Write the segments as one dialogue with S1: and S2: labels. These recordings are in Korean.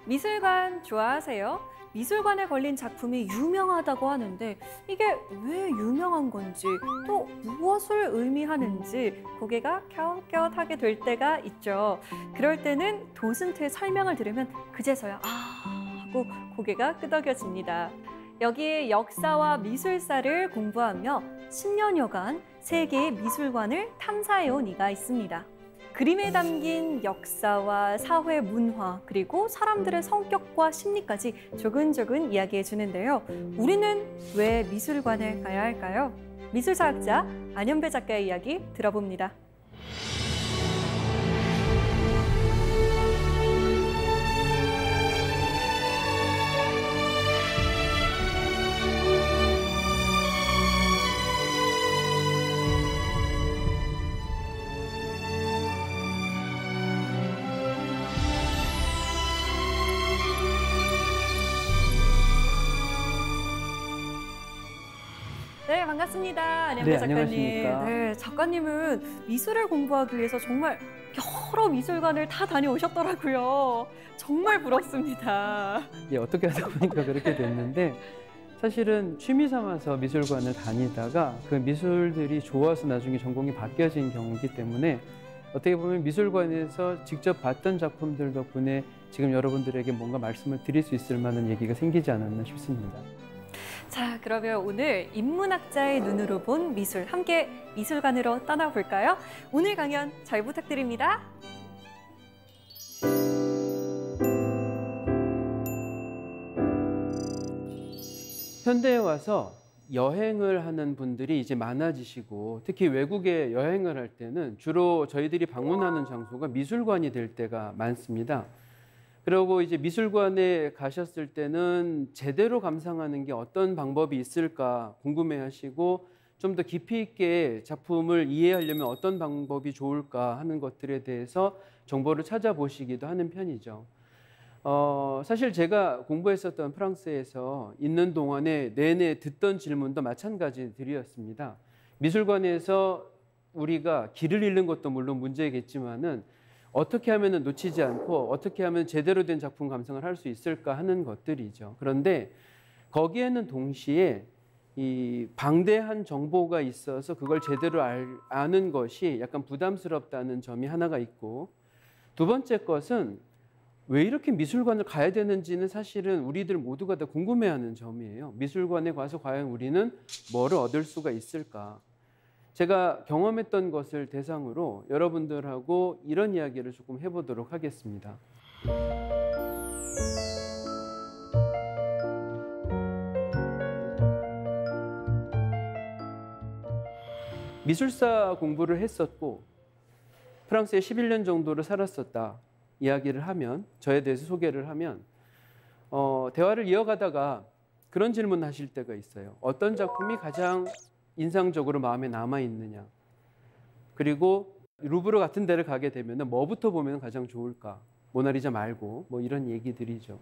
S1: 미술관 좋아하세요? 미술관에 걸린 작품이 유명하다고 하는데 이게 왜 유명한 건지 또 무엇을 의미하는지 고개가 갸웃갸웃하게 될 때가 있죠. 그럴 때는 도슨트의 설명을 들으면 그제서야 아 하고 고개가 끄덕여집니다. 여기에 역사와 미술사를 공부하며 10년여간 세계의 미술관을 탐사해온 이가 있습니다. 그림에 담긴 역사와 사회 문화 그리고 사람들의 성격과 심리까지 조근조근 이야기해 주는데요. 우리는 왜 미술관에 가야 할까요? 미술사학자 안현배 작가의 이야기 들어봅니다. 네, 반갑습니다. 안현배 작가님.
S2: 안녕하십니까.
S1: 네, 작가님은 미술을 공부하기 위해서 정말 여러 미술관을 다 다녀오셨더라고요. 정말 부럽습니다.
S2: 예, 어떻게 하다 보니까 그렇게 됐는데 사실은 취미 삼아서 미술관을 다니다가 그 미술들이 좋아서 나중에 전공이 바뀌어진 경우이기 때문에 어떻게 보면 미술관에서 직접 봤던 작품들 덕분에 지금 여러분들에게 뭔가 말씀을 드릴 수 있을 만한 얘기가 생기지 않았나 싶습니다.
S1: 자, 그러면 오늘 인문학자의 눈으로 본 미술 함께 미술관으로 떠나볼까요? 오늘 강연 잘 부탁드립니다.
S2: 현대에 와서 여행을 하는 분들이 이제 많아지시고 특히 외국에 여행을 할 때는 주로 저희들이 방문하는 장소가 미술관이 될 때가 많습니다. 그리고 이제 미술관에 가셨을 때는 제대로 감상하는 게 어떤 방법이 있을까 궁금해하시고 좀 더 깊이 있게 작품을 이해하려면 어떤 방법이 좋을까 하는 것들에 대해서 정보를 찾아보시기도 하는 편이죠. 사실 제가 공부했었던 프랑스에서 있는 동안에 내내 듣던 질문도 마찬가지들이었습니다. 미술관에서 우리가 길을 잃는 것도 물론 문제겠지만은 어떻게 하면 놓치지 않고 어떻게 하면 제대로 된 작품 감상을 할 수 있을까 하는 것들이죠. 그런데 거기에는 동시에 이 방대한 정보가 있어서 그걸 제대로 아는 것이 약간 부담스럽다는 점이 하나가 있고 두 번째 것은 왜 이렇게 미술관을 가야 되는지는 사실은 우리들 모두가 다 궁금해하는 점이에요. 미술관에 가서 과연 우리는 뭐를 얻을 수가 있을까? 제가 경험했던 것을 대상으로 여러분들하고 이런 이야기를 조금 해보도록 하겠습니다. 미술사 공부를 했었고 프랑스에 11년 정도를 살았었다 이야기를 하면 저에 대해서 소개를 하면 대화를 이어가다가 그런 질문 하실 때가 있어요. 어떤 작품이 가장 인상적으로 마음에 남아있느냐. 그리고 루브르 같은 데를 가게 되면 뭐부터 보면 가장 좋을까. 모나리자 말고 뭐 이런 얘기들이죠.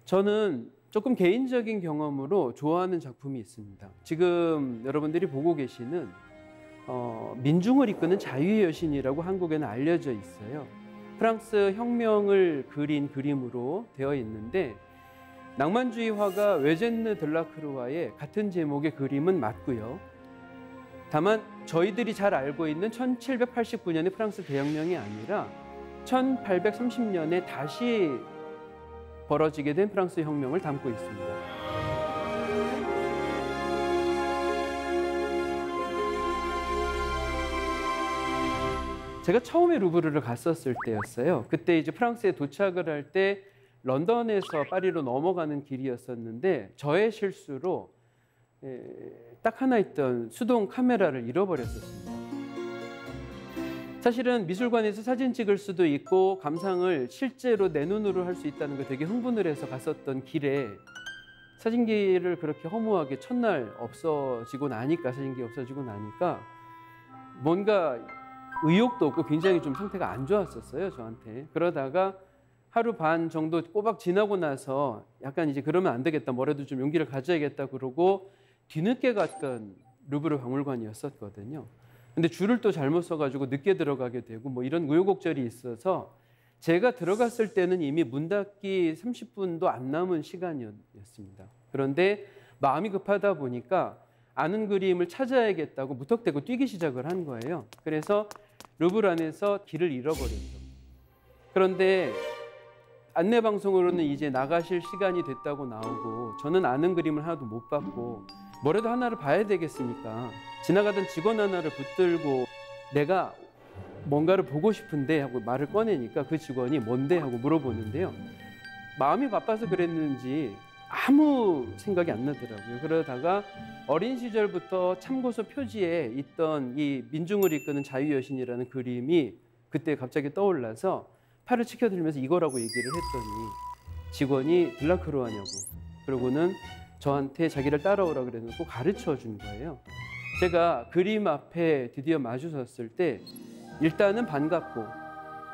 S2: 저는 조금 개인적인 경험으로 좋아하는 작품이 있습니다. 지금 여러분들이 보고 계시는 민중을 이끄는 자유의 여신이라고 한국에는 알려져 있어요. 프랑스 혁명을 그린 그림으로 되어 있는데 낭만주의 화가 외제느 들라크루아의 같은 제목의 그림은 맞고요. 다만 저희들이 잘 알고 있는 1789년의 프랑스 대혁명이 아니라 1830년에 다시 벌어지게 된 프랑스 혁명을 담고 있습니다. 제가 처음에 루브르를 갔었을 때였어요. 그때 이제 프랑스에 도착을 할 때 런던에서 파리로 넘어가는 길이었었는데 저의 실수로 딱 하나 있던 수동 카메라를 잃어버렸었습니다. 사실은 미술관에서 사진 찍을 수도 있고 감상을 실제로 내 눈으로 할 수 있다는 거 되게 흥분을 해서 갔었던 길에 사진기를 그렇게 허무하게 첫날 없어지고 나니까 사진기 없어지고 나니까 뭔가 의욕도 없고 굉장히 좀 상태가 안 좋았었어요, 저한테. 그러다가 하루 반 정도 꼬박 지나고 나서 약간 이제 그러면 안 되겠다, 뭐라도 좀 용기를 가져야겠다 그러고 뒤늦게 갔던 루브르 박물관이었었거든요. 근데 줄을 또 잘못 서가지고 늦게 들어가게 되고 뭐 이런 우여곡절이 있어서 제가 들어갔을 때는 이미 문 닫기 30분도 안 남은 시간이었습니다. 그런데 마음이 급하다 보니까 아는 그림을 찾아야겠다고 무턱대고 뛰기 시작을 한 거예요. 그래서 루브르 안에서 길을 잃어버렸죠. 그런데 안내방송으로는 이제 나가실 시간이 됐다고 나오고 저는 아는 그림을 하나도 못 봤고 뭐라도 하나를 봐야 되겠으니까 지나가던 직원 하나를 붙들고 내가 뭔가를 보고 싶은데 하고 말을 꺼내니까 그 직원이 뭔데 하고 물어보는데요. 마음이 바빠서 그랬는지 아무 생각이 안 나더라고요. 그러다가 어린 시절부터 참고서 표지에 있던 이 민중을 이끄는 자유여신이라는 그림이 그때 갑자기 떠올라서 팔을 치켜들면서 이거라고 얘기를 했더니 직원이 들라크루아냐고 그러고는 저한테 자기를 따라오라 그래놓고 가르쳐 준 거예요. 제가 그림 앞에 드디어 마주섰을 때 일단은 반갑고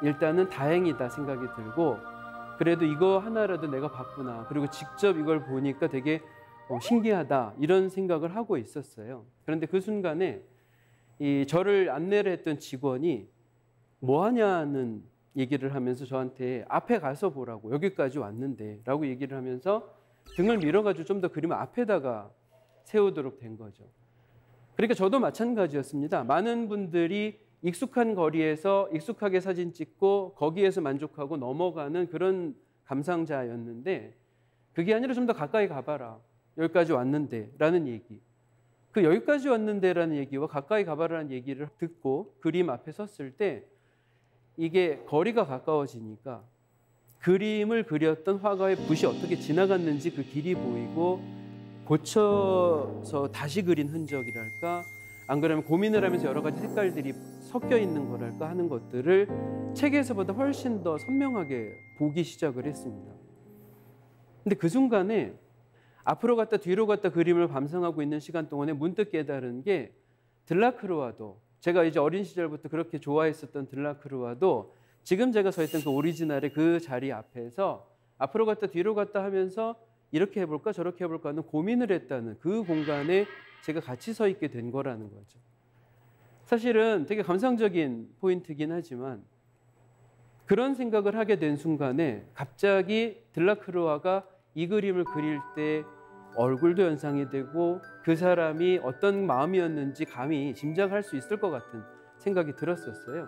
S2: 일단은 다행이다 생각이 들고 그래도 이거 하나라도 내가 봤구나. 그리고 직접 이걸 보니까 되게 신기하다 이런 생각을 하고 있었어요. 그런데 그 순간에 이 저를 안내를 했던 직원이 뭐 하냐는 얘기를 하면서 저한테 앞에 가서 보라고 여기까지 왔는데 라고 얘기를 하면서 등을 밀어가지고 좀 더 그림 앞에다가 세우도록 된 거죠. 그러니까 저도 마찬가지였습니다. 많은 분들이 익숙한 거리에서 익숙하게 사진 찍고 거기에서 만족하고 넘어가는 그런 감상자였는데 그게 아니라 좀 더 가까이 가봐라. 여기까지 왔는데 라는 얘기. 그 여기까지 왔는데 라는 얘기와 가까이 가봐라는 얘기를 듣고 그림 앞에 섰을 때 이게 거리가 가까워지니까 그림을 그렸던 화가의 붓이 어떻게 지나갔는지 그 길이 보이고 고쳐서 다시 그린 흔적이랄까 안 그러면 고민을 하면서 여러 가지 색깔들이 섞여 있는 거랄까 하는 것들을 책에서보다 훨씬 더 선명하게 보기 시작을 했습니다. 근데 그 순간에 앞으로 갔다 뒤로 갔다 그림을 감상하고 있는 시간 동안에 문득 깨달은 게 들라크루아도 제가 이제 어린 시절부터 그렇게 좋아했었던 들라크루아도 지금 제가 서 있던 그 오리지널의 그 자리 앞에서 앞으로 갔다 뒤로 갔다 하면서 이렇게 해볼까 저렇게 해볼까 하는 고민을 했다는 그 공간에 제가 같이 서 있게 된 거라는 거죠. 사실은 되게 감상적인 포인트긴 하지만 그런 생각을 하게 된 순간에 갑자기 들라크루아가 이 그림을 그릴 때 얼굴도 연상이 되고 그 사람이 어떤 마음이었는지 감히 짐작할 수 있을 것 같은 생각이 들었었어요.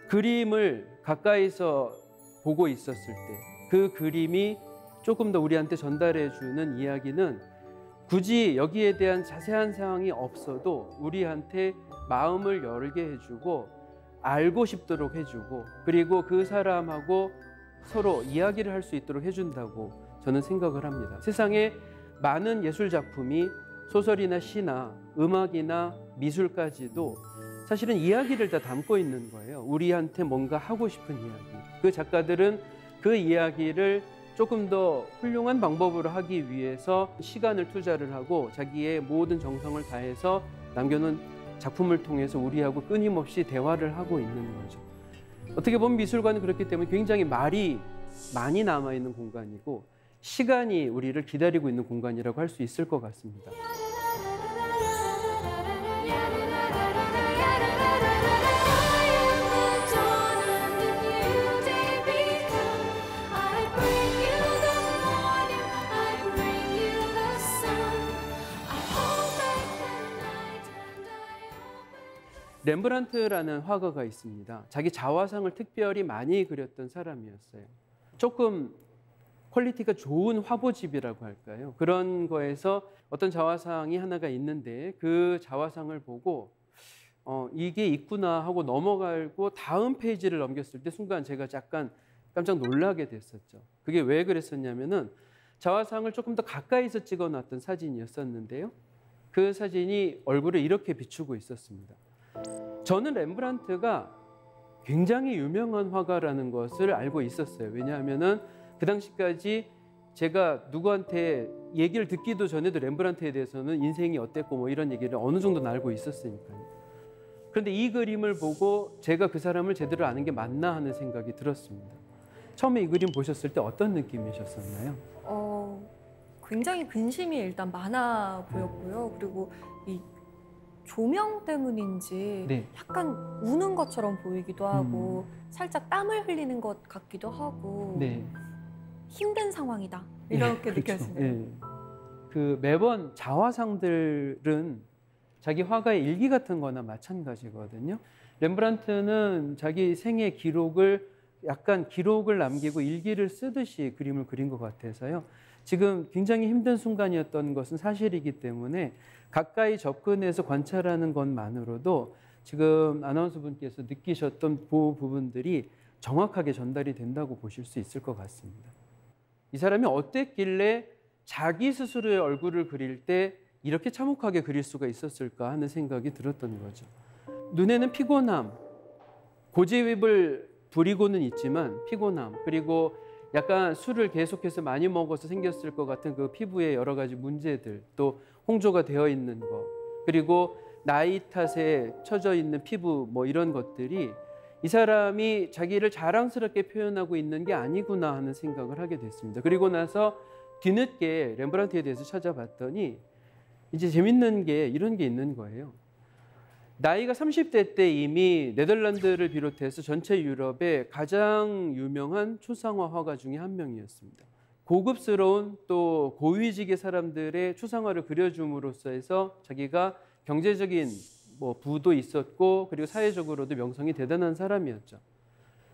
S2: 그림을 가까이서 보고 있었을 때 그 그림이 조금 더 우리한테 전달해주는 이야기는 굳이 여기에 대한 자세한 사항이 없어도 우리한테 마음을 열게 해주고 알고 싶도록 해주고 그리고 그 사람하고 서로 이야기를 할 수 있도록 해준다고 저는 생각을 합니다. 세상에 많은 예술 작품이 소설이나 시나 음악이나 미술까지도 사실은 이야기를 다 담고 있는 거예요. 우리한테 뭔가 하고 싶은 이야기. 그 작가들은 그 이야기를 조금 더 훌륭한 방법으로 하기 위해서 시간을 투자를 하고 자기의 모든 정성을 다해서 남겨놓은 작품을 통해서 우리하고 끊임없이 대화를 하고 있는 거죠. 어떻게 보면 미술관은 그렇기 때문에 굉장히 말이 많이 남아있는 공간이고 시간이 우리를 기다리고 있는 공간이라고 할 수 있을 것 같습니다. 렘브란트라는 화가가 있습니다. 자기 자화상을 특별히 많이 그렸던 사람이었어요. 조금 퀄리티가 좋은 화보집이라고 할까요? 그런 거에서 어떤 자화상이 하나가 있는데 그 자화상을 보고 이게 있구나 하고 넘어가고 다음 페이지를 넘겼을 때 순간 제가 약간 깜짝 놀라게 됐었죠. 그게 왜 그랬었냐면은 자화상을 조금 더 가까이서 찍어놨던 사진이었었는데요. 그 사진이 얼굴을 이렇게 비추고 있었습니다. 저는 렘브란트가 굉장히 유명한 화가라는 것을 알고 있었어요. 왜냐하면은 그 당시까지 제가 누구한테 얘기를 듣기도 전에도 렘브란트에 대해서는 인생이 어땠고 뭐 이런 얘기를 어느 정도는 알고 있었으니까요. 그런데 이 그림을 보고 제가 그 사람을 제대로 아는 게 맞나 하는 생각이 들었습니다. 처음에 이 그림 보셨을 때 어떤 느낌이셨었나요?
S1: 굉장히 근심이 일단 많아 보였고요. 그리고 이 조명 때문인지
S2: 네.
S1: 약간 우는 것처럼 보이기도 하고 살짝 땀을 흘리는 것 같기도 하고
S2: 네.
S1: 힘든 상황이다 이렇게
S2: 그렇죠.
S1: 느껴지네요.
S2: 예. 그 매번 자화상들은 자기 화가의 일기 같은 거나 마찬가지거든요. 렘브란트는 자기 생애 기록을 약간 기록을 남기고 일기를 쓰듯이 그림을 그린 것 같아서요. 지금 굉장히 힘든 순간이었던 것은 사실이기 때문에 가까이 접근해서 관찰하는 것만으로도 지금 아나운서분께서 느끼셨던 그 부분들이 정확하게 전달이 된다고 보실 수 있을 것 같습니다. 이 사람이 어땠길래 자기 스스로의 얼굴을 그릴 때 이렇게 참혹하게 그릴 수가 있었을까 하는 생각이 들었던 거죠. 눈에는 피곤함, 고집을 부리고는 있지만 피곤함, 그리고 약간 술을 계속해서 많이 먹어서 생겼을 것 같은 그 피부의 여러 가지 문제들, 또 홍조가 되어 있는 것, 그리고 나이 탓에 처져 있는 피부 뭐 이런 것들이 이 사람이 자기를 자랑스럽게 표현하고 있는 게 아니구나 하는 생각을 하게 됐습니다. 그리고 나서 뒤늦게 렘브란트에 대해서 찾아봤더니 이제 재밌는 게 이런 게 있는 거예요. 나이가 30대 때 이미 네덜란드를 비롯해서 전체 유럽의 가장 유명한 초상화 화가 중에 한 명이었습니다. 고급스러운 또 고위직의 사람들의 초상화를 그려줌으로써 해서 자기가 경제적인 뭐 부도 있었고 그리고 사회적으로도 명성이 대단한 사람이었죠.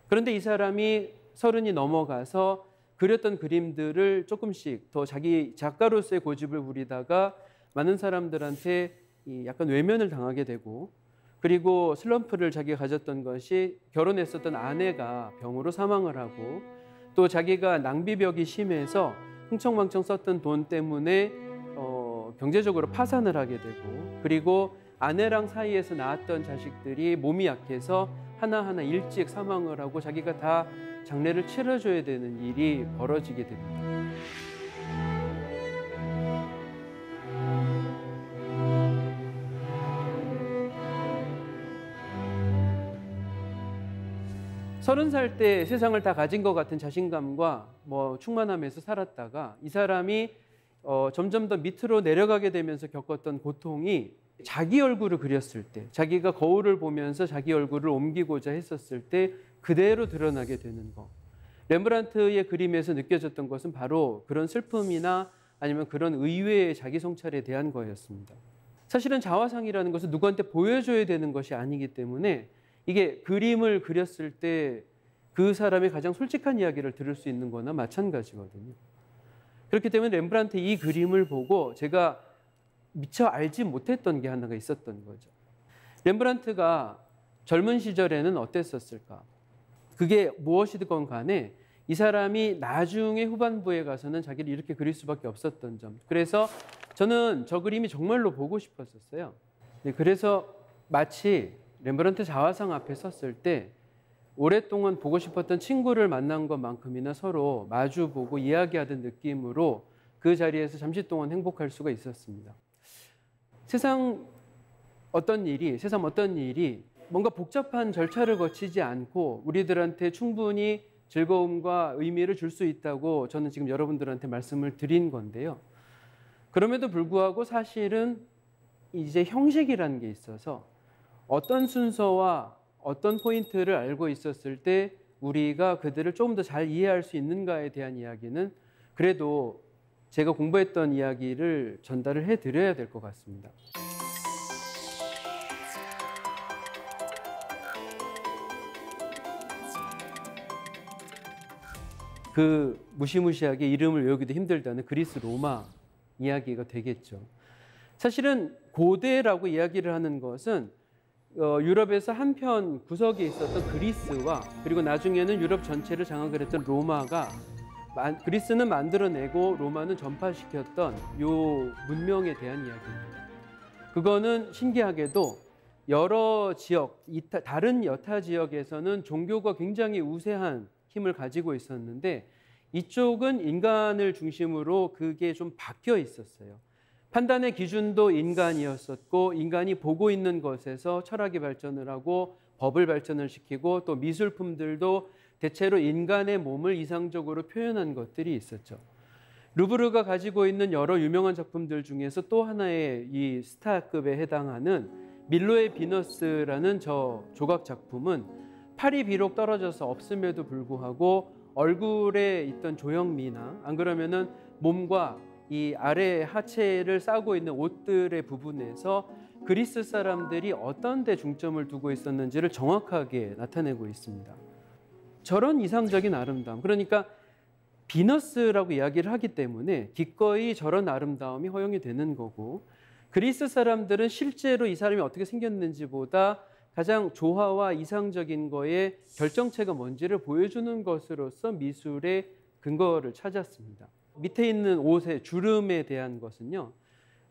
S2: 그런데 이 사람이 30이 넘어가서 그렸던 그림들을 조금씩 더 자기 작가로서의 고집을 부리다가 많은 사람들한테 약간 외면을 당하게 되고, 그리고 슬럼프를 자기가 가졌던 것이 결혼했었던 아내가 병으로 사망을 하고, 또 자기가 낭비벽이 심해서 흥청망청 썼던 돈 때문에 경제적으로 파산을 하게 되고, 그리고 아내랑 사이에서 낳았던 자식들이 몸이 약해서 하나하나 일찍 사망을 하고 자기가 다 장례를 치러줘야 되는 일이 벌어지게 됩니다. 서른 살 때 세상을 다 가진 것 같은 자신감과 뭐 충만함에서 살았다가 이 사람이 점점 더 밑으로 내려가게 되면서 겪었던 고통이 자기 얼굴을 그렸을 때, 자기가 거울을 보면서 자기 얼굴을 옮기고자 했었을 때 그대로 드러나게 되는 것. 렘브란트의 그림에서 느껴졌던 것은 바로 그런 슬픔이나 아니면 그런 의외의 자기 성찰에 대한 거였습니다. 사실은 자화상이라는 것은 누구한테 보여줘야 되는 것이 아니기 때문에 이게 그림을 그렸을 때 그 사람의 가장 솔직한 이야기를 들을 수 있는 거나 마찬가지거든요. 그렇기 때문에 렘브란트 이 그림을 보고 제가 미처 알지 못했던 게 하나가 있었던 거죠. 렘브란트가 젊은 시절에는 어땠었을까? 그게 무엇이든 간에 이 사람이 나중에 후반부에 가서는 자기를 이렇게 그릴 수밖에 없었던 점. 그래서 저는 저 그림이 정말로 보고 싶었었어요. 그래서 마치 렘브란트 자화상 앞에 섰을 때 오랫동안 보고 싶었던 친구를 만난 것만큼이나 서로 마주보고 이야기하던 느낌으로 그 자리에서 잠시 동안 행복할 수가 있었습니다. 세상 어떤 일이 뭔가 복잡한 절차를 거치지 않고 우리들한테 충분히 즐거움과 의미를 줄 수 있다고 저는 지금 여러분들한테 말씀을 드린 건데요. 그럼에도 불구하고 사실은 이제 형식이라는 게 있어서 어떤 순서와 어떤 포인트를 알고 있었을 때 우리가 그들을 조금 더 잘 이해할 수 있는가에 대한 이야기는 그래도 제가 공부했던 이야기를 전달을 해드려야 될 것 같습니다. 그 무시무시하게 이름을 외우기도 힘들다는 그리스 로마 이야기가 되겠죠. 사실은 고대라고 이야기를 하는 것은 유럽에서 한편 구석에 있었던 그리스와 그리고 나중에는 유럽 전체를 장악을 했던 로마가 그리스는 만들어내고 로마는 전파시켰던 요 문명에 대한 이야기입니다. 그거는 신기하게도 여러 지역, 다른 여타 지역에서는 종교가 굉장히 우세한 힘을 가지고 있었는데 이쪽은 인간을 중심으로 그게 좀 바뀌어 있었어요. 판단의 기준도 인간이었었고 인간이 보고 있는 것에서 철학이 발전을 하고 법을 발전을 시키고 또 미술품들도 대체로 인간의 몸을 이상적으로 표현한 것들이 있었죠. 루브르가 가지고 있는 여러 유명한 작품들 중에서 또 하나의 이 스타급에 해당하는 밀로의 비너스라는 저 조각 작품은 팔이 비록 떨어져서 없음에도 불구하고 얼굴에 있던 조형미나 안 그러면은 몸과 이 아래 하체를 싸고 있는 옷들의 부분에서 그리스 사람들이 어떤 데 중점을 두고 있었는지를 정확하게 나타내고 있습니다. 저런 이상적인 아름다움, 그러니까 비너스라고 이야기를 하기 때문에 기꺼이 저런 아름다움이 허용이 되는 거고, 그리스 사람들은 실제로 이 사람이 어떻게 생겼는지보다 가장 조화와 이상적인 거에 결정체가 뭔지를 보여주는 것으로서 미술의 근거를 찾았습니다. 밑에 있는 옷의 주름에 대한 것은요,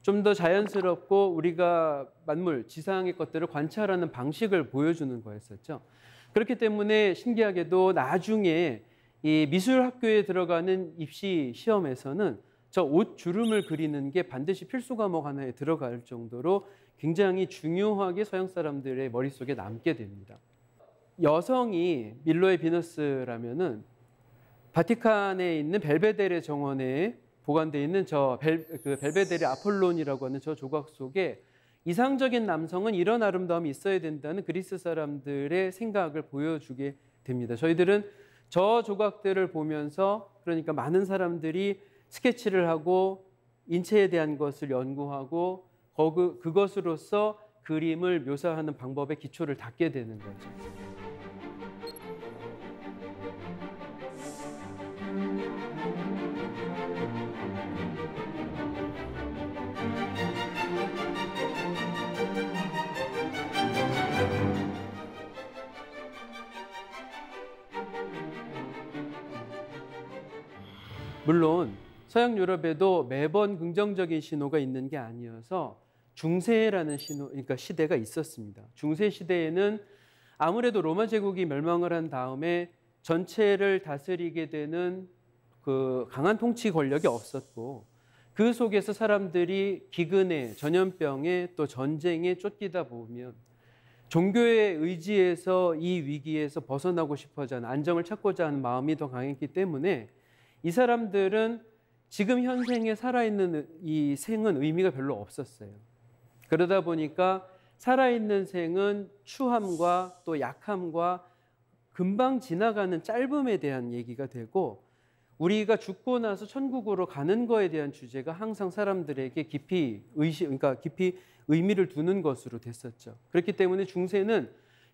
S2: 좀 더 자연스럽고 우리가 만물, 지상의 것들을 관찰하는 방식을 보여주는 거였었죠. 그렇기 때문에 신기하게도 나중에 이 미술학교에 들어가는 입시 시험에서는 저 옷 주름을 그리는 게 반드시 필수 과목 하나에 들어갈 정도로 굉장히 중요하게 서양 사람들의 머릿속에 남게 됩니다. 여성이 밀로의 비너스라면은 바티칸에 있는 벨베데레 정원에 보관되어 있는 저 벨베데레 아폴론이라고 하는 저 조각 속에 이상적인 남성은 이런 아름다움이 있어야 된다는 그리스 사람들의 생각을 보여주게 됩니다. 저희들은 저 조각들을 보면서 그러니까 많은 사람들이 스케치를 하고 인체에 대한 것을 연구하고 그것으로서 그림을 묘사하는 방법의 기초를 닦게 되는 거죠. 물론 서양 유럽에도 매번 긍정적인 신호가 있는 게 아니어서 중세라는 신호, 그러니까 시대가 있었습니다. 중세 시대에는 아무래도 로마 제국이 멸망을 한 다음에 전체를 다스리게 되는 그 강한 통치 권력이 없었고, 그 속에서 사람들이 기근에, 전염병에, 또 전쟁에 쫓기다 보면 종교의 의지에서 이 위기에서 벗어나고 싶어져 하는, 안정을 찾고자 하는 마음이 더 강했기 때문에 이 사람들은 지금 현생에 살아있는 이 생은 의미가 별로 없었어요. 그러다 보니까 살아있는 생은 추함과 또 약함과 금방 지나가는 짧음에 대한 얘기가 되고, 우리가 죽고 나서 천국으로 가는 거에 대한 주제가 항상 사람들에게 깊이 의미를 두는 것으로 됐었죠. 그렇기 때문에 중세는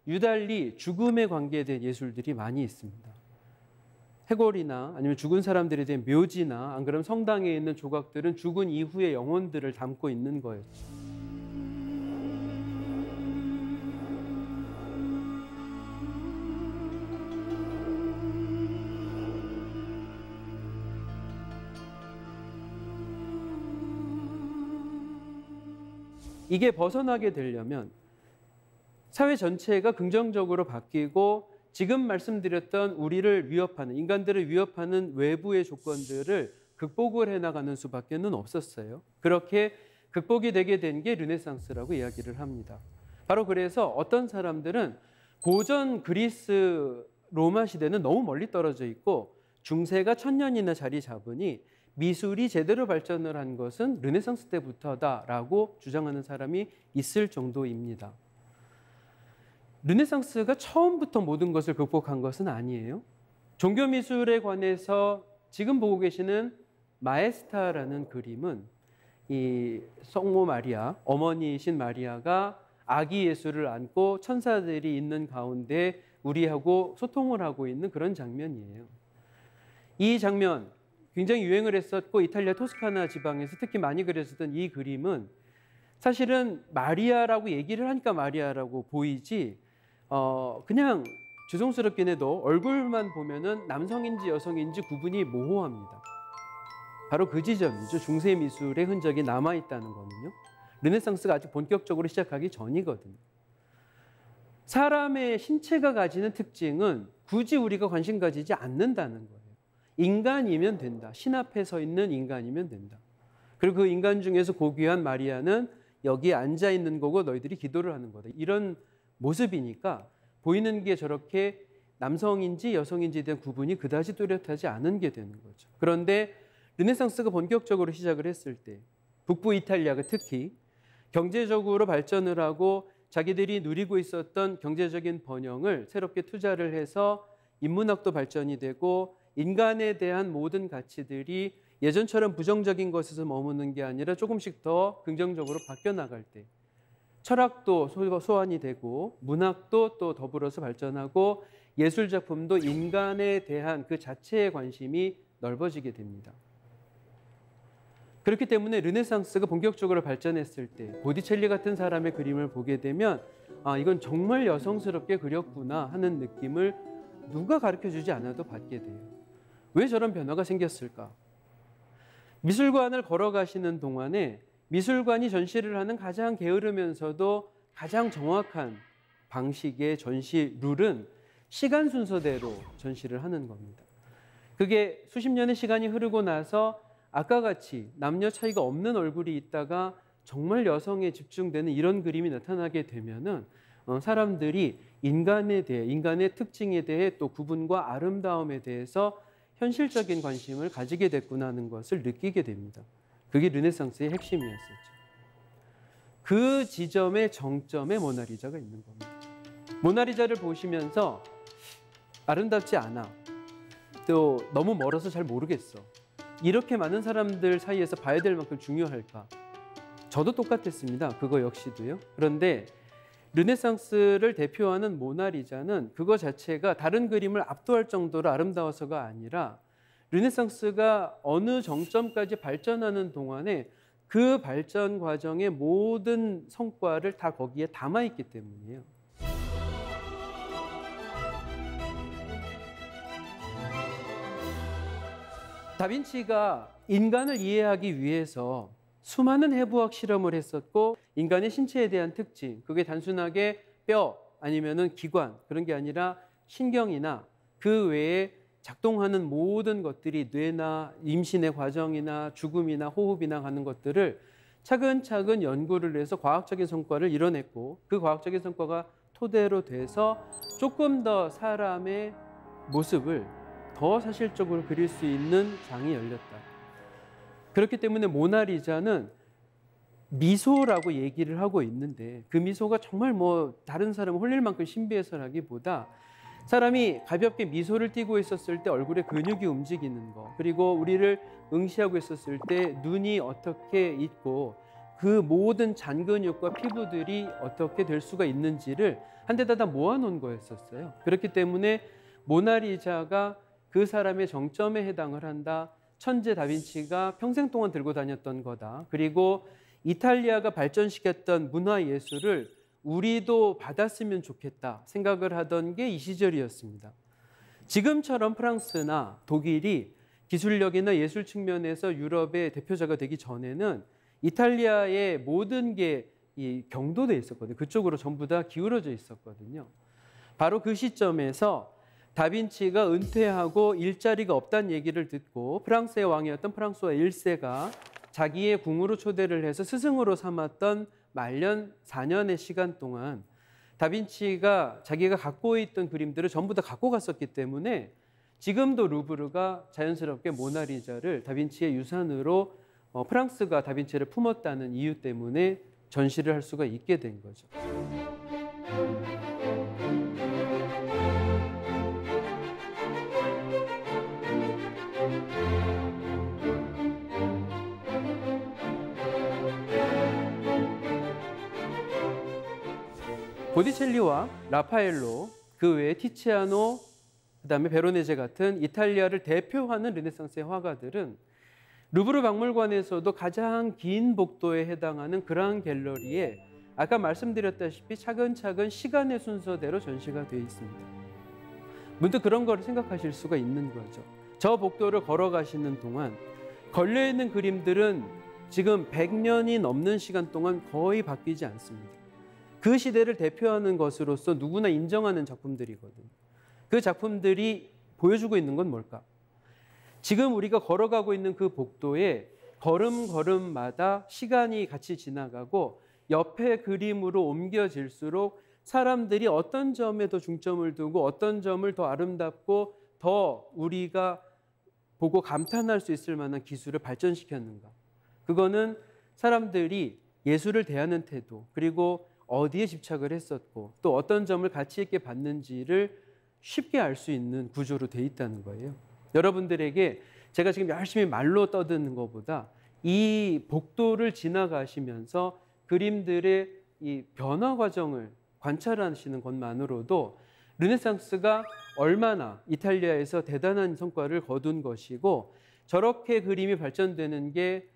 S2: 유달리 죽음에 관계된 예술들이 많이 있습니다. 해골이나 아니면 죽은 사람들에 대한 묘지나 안 그러면 성당에 있는 조각들은 죽은 이후의 영혼들을 담고 있는 거였죠. 이게 벗어나게 되려면 사회 전체가 긍정적으로 바뀌고 지금 말씀드렸던 우리를 위협하는, 인간들을 위협하는 외부의 조건들을 극복을 해나가는 수밖에는 없었어요. 그렇게 극복이 되게 된 게 르네상스라고 이야기를 합니다. 바로 그래서 어떤 사람들은 고전 그리스 로마 시대는 너무 멀리 떨어져 있고 중세가 1000년이나 자리 잡으니 미술이 제대로 발전을 한 것은 르네상스 때부터다라고 주장하는 사람이 있을 정도입니다. 르네상스가 처음부터 모든 것을 극복한 것은 아니에요. 종교 미술에 관해서 지금 보고 계시는 마에스타라는 그림은 이 성모 마리아, 어머니이신 마리아가 아기 예수를 안고 천사들이 있는 가운데 우리하고 소통을 하고 있는 그런 장면이에요. 이 장면 굉장히 유행을 했었고 이탈리아 토스카나 지방에서 특히 많이 그려졌던 이 그림은 사실은 마리아라고 얘기를 하니까 마리아라고 보이지 그냥 죄송스럽긴 해도 얼굴만 보면은 남성인지 여성인지 구분이 모호합니다. 바로 그 지점이죠. 중세 미술의 흔적이 남아있다는 거는요. 르네상스가 아직 본격적으로 시작하기 전이거든요. 사람의 신체가 가지는 특징은 굳이 우리가 관심 가지지 않는다는 거예요. 인간이면 된다. 신 앞에 서 있는 인간이면 된다. 그리고 그 인간 중에서 고귀한 마리아는 여기에 앉아 있는 거고 너희들이 기도를 하는 거다. 이런 모습이니까 보이는 게 저렇게 남성인지 여성인지에 대한 구분이 그다지 뚜렷하지 않은 게 되는 거죠. 그런데 르네상스가 본격적으로 시작을 했을 때 북부 이탈리아가 특히 경제적으로 발전을 하고 자기들이 누리고 있었던 경제적인 번영을 새롭게 투자를 해서 인문학도 발전이 되고 인간에 대한 모든 가치들이 예전처럼 부정적인 것에서 머무는 게 아니라 조금씩 더 긍정적으로 바뀌어 나갈 때 철학도 소환이 되고 문학도 또 더불어서 발전하고 예술 작품도 인간에 대한 그 자체의 관심이 넓어지게 됩니다. 그렇기 때문에 르네상스가 본격적으로 발전했을 때 보티첼리 같은 사람의 그림을 보게 되면 아, 이건 정말 여성스럽게 그렸구나 하는 느낌을 누가 가르쳐주지 않아도 받게 돼요. 왜 저런 변화가 생겼을까? 미술관을 걸어가시는 동안에 미술관이 전시를 하는 가장 게으르면서도 가장 정확한 방식의 전시 룰은 시간 순서대로 전시를 하는 겁니다. 그게 수십 년의 시간이 흐르고 나서 아까 같이 남녀 차이가 없는 얼굴이 있다가 정말 여성에 집중되는 이런 그림이 나타나게 되면은 사람들이 인간에 대해, 인간의 특징에 대해 또 구분과 아름다움에 대해서 현실적인 관심을 가지게 됐구나 하는 것을 느끼게 됩니다. 그게 르네상스의 핵심이었었죠. 그 지점의 정점에 모나리자가 있는 겁니다. 모나리자를 보시면서 아름답지 않아. 또 너무 멀어서 잘 모르겠어. 이렇게 많은 사람들 사이에서 봐야 될 만큼 중요할까? 저도 똑같았습니다. 그거 역시도요. 그런데 르네상스를 대표하는 모나리자는 그거 자체가 다른 그림을 압도할 정도로 아름다워서가 아니라 르네상스가 어느 정점까지 발전하는 동안에 그 발전 과정의 모든 성과를 다 거기에 담아있기 때문이에요. 다빈치가 인간을 이해하기 위해서 수많은 해부학 실험을 했었고 인간의 신체에 대한 특징, 그게 단순하게 뼈 아니면은 기관 그런 게 아니라 신경이나 그 외에 작동하는 모든 것들이 뇌나 임신의 과정이나 죽음이나 호흡이나 하는 것들을 차근차근 연구를 해서 과학적인 성과를 이뤄냈고 그 과학적인 성과가 토대로 돼서 조금 더 사람의 모습을 더 사실적으로 그릴 수 있는 장이 열렸다. 그렇기 때문에 모나리자는 미소라고 얘기를 하고 있는데 그 미소가 정말 뭐 다른 사람을 홀릴 만큼 신비해서라기보다 사람이 가볍게 미소를 띠고 있었을 때 얼굴에 근육이 움직이는 거, 그리고 우리를 응시하고 있었을 때 눈이 어떻게 있고 그 모든 잔근육과 피부들이 어떻게 될 수가 있는지를 한 데다 다 모아놓은 거였었어요. 그렇기 때문에 모나리자가 그 사람의 정점에 해당을 한다. 천재 다빈치가 평생 동안 들고 다녔던 거다. 그리고 이탈리아가 발전시켰던 문화예술을 우리도 받았으면 좋겠다 생각을 하던 게 이 시절이었습니다. 지금처럼 프랑스나 독일이 기술력이나 예술 측면에서 유럽의 대표자가 되기 전에는 이탈리아의 모든 게 이 경도돼 있었거든요. 그쪽으로 전부 다 기울어져 있었거든요. 바로 그 시점에서 다빈치가 은퇴하고 일자리가 없다는 얘기를 듣고 프랑스의 왕이었던 프랑스와 1세가 자기의 궁으로 초대를 해서 스승으로 삼았던 말년 4년의 시간 동안 다빈치가 자기가 갖고 있던 그림들을 전부 다 갖고 갔었기 때문에 지금도 루브르가 자연스럽게 모나리자를 다빈치의 유산으로 프랑스가 다빈치를 품었다는 이유 때문에 전시를 할 수가 있게 된 거죠. 보티첼리와 라파엘로, 그 외에 티치아노, 그다음에 베로네제 같은 이탈리아를 대표하는 르네상스의 화가들은 루브르 박물관에서도 가장 긴 복도에 해당하는 그랑 갤러리에 아까 말씀드렸다시피 차근차근 시간의 순서대로 전시가 되어 있습니다. 문득 그런 걸 생각하실 수가 있는 거죠. 저 복도를 걸어가시는 동안 걸려있는 그림들은 지금 100년이 넘는 시간 동안 거의 바뀌지 않습니다. 그 시대를 대표하는 것으로서 누구나 인정하는 작품들이거든요. 그 작품들이 보여주고 있는 건 뭘까? 지금 우리가 걸어가고 있는 그 복도에 걸음걸음마다 시간이 같이 지나가고 옆에 그림으로 옮겨질수록 사람들이 어떤 점에 더 중점을 두고 어떤 점을 더 아름답고 더 우리가 보고 감탄할 수 있을 만한 기술을 발전시켰는가. 그거는 사람들이 예술을 대하는 태도, 그리고 어디에 집착을 했었고 또 어떤 점을 가치 있게 봤는지를 쉽게 알 수 있는 구조로 돼 있다는 거예요. 여러분들에게 제가 지금 열심히 말로 떠드는 것보다 이 복도를 지나가시면서 그림들의 이 변화 과정을 관찰하시는 것만으로도 르네상스가 얼마나 이탈리아에서 대단한 성과를 거둔 것이고 저렇게 그림이 발전되는 게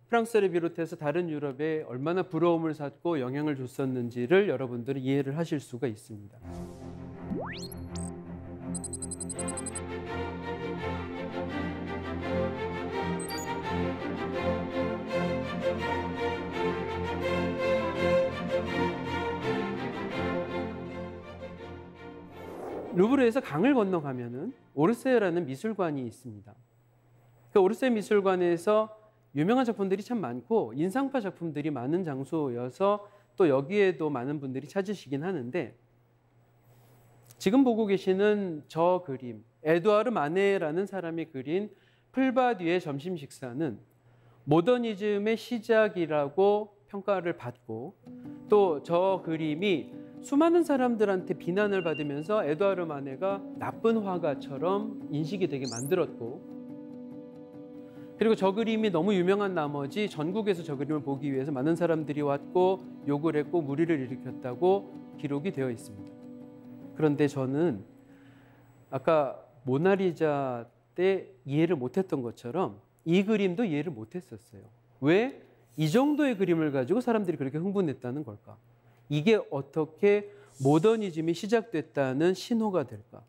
S2: 프랑스를 비롯해서 다른 유럽에 얼마나 부러움을 샀고 영향을 줬었는지를 여러분들은 이해를 하실 수가 있습니다. 루브르에서 강을 건너가면은 오르세라는 미술관이 있습니다. 그 오르세 미술관에서 유명한 작품들이 참 많고 인상파 작품들이 많은 장소여서 또 여기에도 많은 분들이 찾으시긴 하는데 지금 보고 계시는 저 그림, 에두아르 마네라는 사람이 그린 풀밭 위의 점심 식사는 모더니즘의 시작이라고 평가를 받고 또 저 그림이 수많은 사람들한테 비난을 받으면서 에두아르 마네가 나쁜 화가처럼 인식이 되게 만들었고 그리고 저 그림이 너무 유명한 나머지 전국에서 저 그림을 보기 위해서 많은 사람들이 왔고 욕을 했고 무리를 일으켰다고 기록이 되어 있습니다. 그런데 저는 아까 모나리자 때 이해를 못했던 것처럼 이 그림도 이해를 못했었어요. 왜? 이 정도의 그림을 가지고 사람들이 그렇게 흥분했다는 걸까? 이게 어떻게 모더니즘이 시작됐다는 신호가 될까?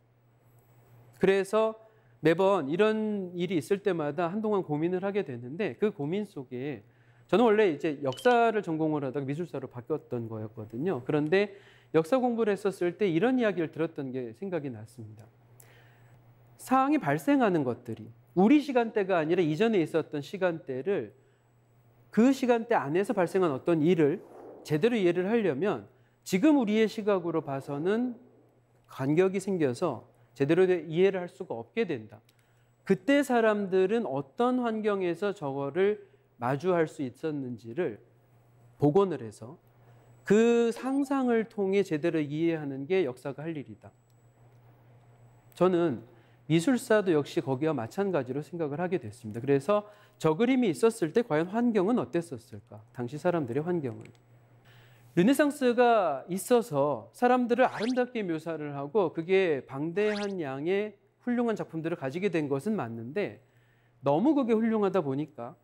S2: 그래서 매번 이런 일이 있을 때마다 한동안 고민을 하게 되는데 그 고민 속에 저는 원래 이제 역사를 전공을 하다가 미술사로 바뀌었던 거였거든요. 그런데 역사 공부를 했었을 때 이런 이야기를 들었던 게 생각이 났습니다. 사항이 발생하는 것들이 우리 시간대가 아니라 이전에 있었던 시간대를 그 시간대 안에서 발생한 어떤 일을 제대로 이해를 하려면 지금 우리의 시각으로 봐서는 간격이 생겨서 제대로 이해를 할 수가 없게 된다. 그때 사람들은 어떤 환경에서 저거를 마주할 수 있었는지를 복원을 해서 그 상상을 통해 제대로 이해하는 게 역사가 할 일이다. 저는 미술사도 역시 거기와 마찬가지로 생각을 하게 됐습니다. 그래서 저 그림이 있었을 때 과연 환경은 어땠었을까? 당시 사람들의 환경은. 르네상스가 있어서 사람들을 아름답게 묘사를 하고 그게 방대한 양의 훌륭한 작품들을 가지게 된 것은 맞는데 너무 그게 훌륭하다 보니까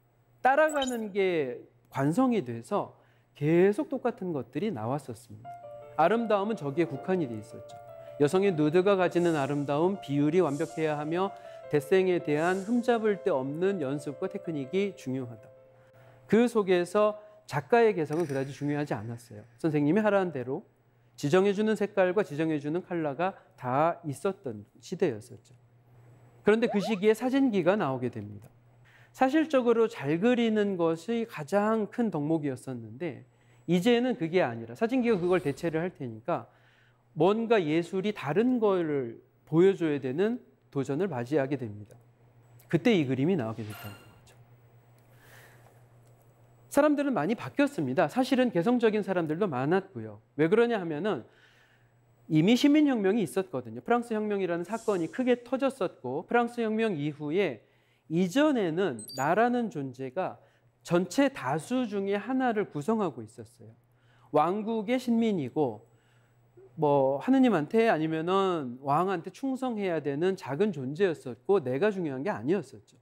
S2: 따라가는 게 관성이 돼서 계속 똑같은 것들이 나왔었습니다. 아름다움은 저기에 국한이 돼 있었죠. 여성의 누드가 가지는 아름다움, 비율이 완벽해야 하며 대생에 대한 흠잡을 데 없는 연습과 테크닉이 중요하다. 그 속에서 작가의 개성은 그다지 중요하지 않았어요. 선생님이 하라는 대로 지정해주는 색깔과 지정해주는 컬러가 다 있었던 시대였었죠. 그런데 그 시기에 사진기가 나오게 됩니다. 사실적으로 잘 그리는 것이 가장 큰 덕목이었었는데 이제는 그게 아니라 사진기가 그걸 대체를 할 테니까 뭔가 예술이 다른 걸 보여줘야 되는 도전을 맞이하게 됩니다. 그때 이 그림이 나오게 됐다는 거죠. 사람들은 많이 바뀌었습니다. 사실은 개성적인 사람들도 많았고요. 왜 그러냐 하면은 이미 시민혁명이 있었거든요. 프랑스 혁명이라는 사건이 크게 터졌었고 프랑스 혁명 이후에 이전에는 나라는 존재가 전체 다수 중에 하나를 구성하고 있었어요. 왕국의 신민이고 하느님한테 아니면은 왕한테 충성해야 되는 작은 존재였었고 내가 중요한 게 아니었었죠.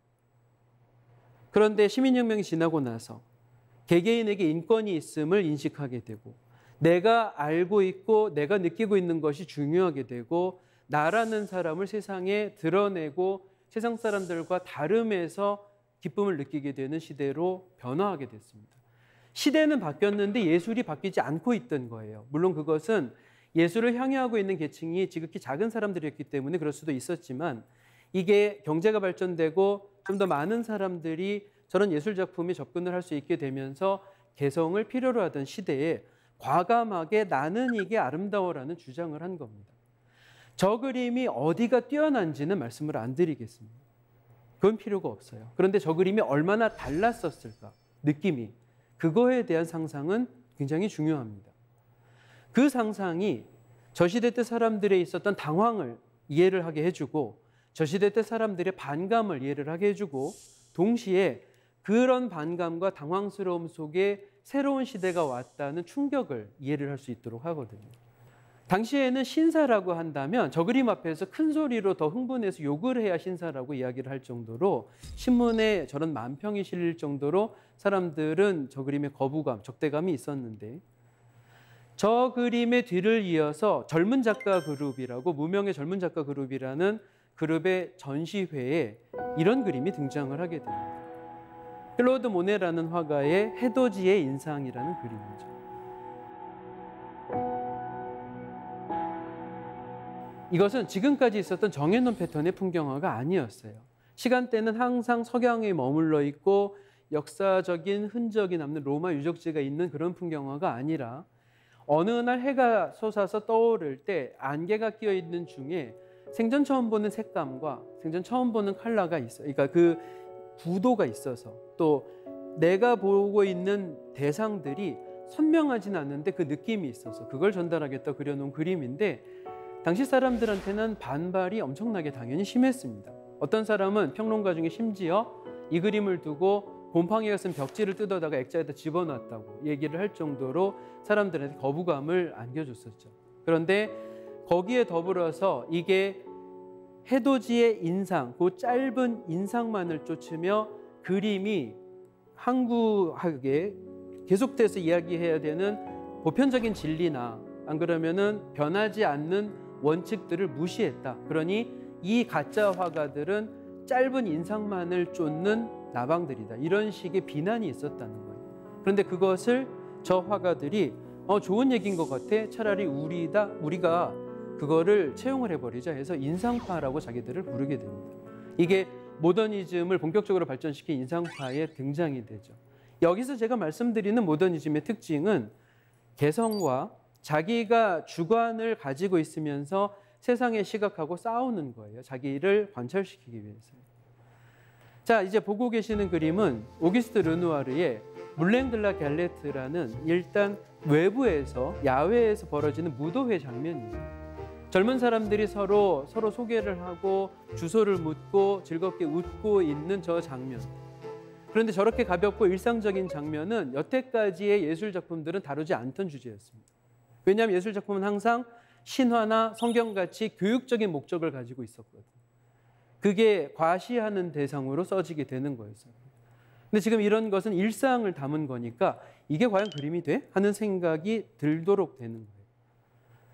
S2: 그런데 시민혁명이 지나고 나서 개개인에게 인권이 있음을 인식하게 되고 내가 알고 있고 내가 느끼고 있는 것이 중요하게 되고 나라는 사람을 세상에 드러내고 세상 사람들과 다름에서 기쁨을 느끼게 되는 시대로 변화하게 됐습니다. 시대는 바뀌었는데 예술이 바뀌지 않고 있던 거예요. 물론 그것은 예술을 향유하고 있는 계층이 지극히 작은 사람들이었기 때문에 그럴 수도 있었지만 이게 경제가 발전되고 좀 더 많은 사람들이 저런 예술 작품에 접근을 할 수 있게 되면서 개성을 필요로 하던 시대에 과감하게 나는 이게 아름다워라는 주장을 한 겁니다. 저 그림이 어디가 뛰어난지는 말씀을 안 드리겠습니다. 그건 필요가 없어요. 그런데 저 그림이 얼마나 달랐었을까? 느낌이. 그거에 대한 상상은 굉장히 중요합니다. 그 상상이 저 시대 때 사람들에 있었던 당황을 이해를 하게 해주고 저 시대 때 사람들의 반감을 이해를 하게 해주고 동시에 그런 반감과 당황스러움 속에 새로운 시대가 왔다는 충격을 이해를 할 수 있도록 하거든요. 당시에는 신사라고 한다면 저 그림 앞에서 큰 소리로 더 흥분해서 욕을 해야 신사라고 이야기를 할 정도로 신문에 저런 만평이 실릴 정도로 사람들은 저 그림에 거부감, 적대감이 있었는데 저 그림의 뒤를 이어서 젊은 작가 그룹이라고 무명의 젊은 작가 그룹이라는 그룹의 전시회에 이런 그림이 등장을 하게 됩니다. 클로드 모네라는 화가의 해돋이의 인상이라는 그림이죠. 이것은 지금까지 있었던 정해놓은 패턴의 풍경화가 아니었어요. 시간대는 항상 석양에 머물러 있고 역사적인 흔적이 남는 로마 유적지가 있는 그런 풍경화가 아니라 어느 날 해가 솟아서 떠오를 때 안개가 끼어 있는 중에 생전 처음 보는 색감과 생전 처음 보는 컬러가 있어요. 그러니까 그 구도가 있어서 또 내가 보고 있는 대상들이 선명하진 않는데 그 느낌이 있어서 그걸 전달하겠다 그려놓은 그림인데 당시 사람들한테는 반발이 엄청나게 당연히 심했습니다. 어떤 사람은 평론가 중에 심지어 이 그림을 두고 곰팡이가 쓴 벽지를 뜯어다가 액자에다 집어넣었다고 얘기를 할 정도로 사람들한테 거부감을 안겨줬었죠. 그런데 거기에 더불어서 이게 해돋이의 인상, 그 짧은 인상만을 쫓으며 그림이 항구하게 계속돼서 이야기해야 되는 보편적인 진리나 안 그러면은 변하지 않는 원칙들을 무시했다. 그러니 이 가짜 화가들은 짧은 인상만을 쫓는 나방들이다. 이런 식의 비난이 있었다는 거예요. 그런데 그것을 저 화가들이 좋은 얘기인 것 같아. 차라리 우리가 그거를 채용을 해버리자 해서 인상파라고 자기들을 부르게 됩니다. 이게 모더니즘을 본격적으로 발전시킨 인상파의 등장이 되죠. 여기서 제가 말씀드리는 모더니즘의 특징은 개성과 자기가 주관을 가지고 있으면서 세상의 시각하고 싸우는 거예요. 자기를 관철시키기 위해서. 자, 이제 보고 계시는 그림은 오기스트 르누아르의 물랭들라 갤레트라는 일단 외부에서 야외에서 벌어지는 무도회 장면이에요. 젊은 사람들이 서로 소개를 하고 주소를 묻고 즐겁게 웃고 있는 저 장면. 그런데 저렇게 가볍고 일상적인 장면은 여태까지의 예술 작품들은 다루지 않던 주제였습니다. 왜냐하면 예술 작품은 항상 신화나 성경같이 교육적인 목적을 가지고 있었거든요. 그게 과시하는 대상으로 써지게 되는 거였어요. 근데 지금 이런 것은 일상을 담은 거니까 이게 과연 그림이 돼? 하는 생각이 들도록 되는 거예요.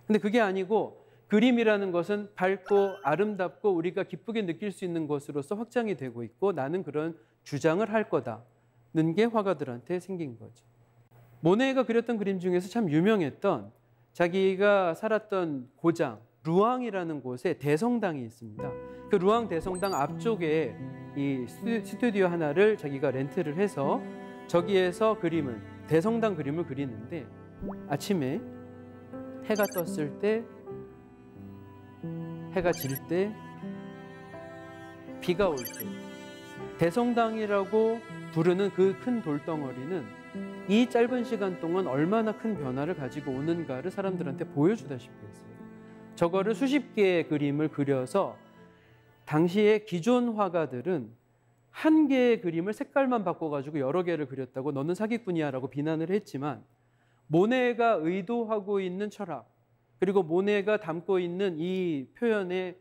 S2: 근데 그게 아니고 그림이라는 것은 밝고 아름답고 우리가 기쁘게 느낄 수 있는 것으로서 확장이 되고 있고 나는 그런 주장을 할 거다는 게 화가들한테 생긴 거죠. 모네가 그렸던 그림 중에서 참 유명했던 자기가 살았던 고장 루앙이라는 곳에 대성당이 있습니다. 그 루앙 대성당 앞쪽에 이 스튜디오 하나를 자기가 렌트를 해서 저기에서 대성당 그림을 그리는데 아침에 해가 떴을 때 해가 질 때 비가 올 때 대성당이라고 부르는 그 큰 돌덩어리는 이 짧은 시간 동안 얼마나 큰 변화를 가지고 오는가를 사람들한테 보여주다시피 했어요. 저거를 수십 개의 그림을 그려서 당시에 기존 화가들은 한 개의 그림을 색깔만 바꿔가지고 여러 개를 그렸다고 너는 사기꾼이야 라고 비난을 했지만 모네가 의도하고 있는 철학 그리고 모네가 담고 있는 이 표현에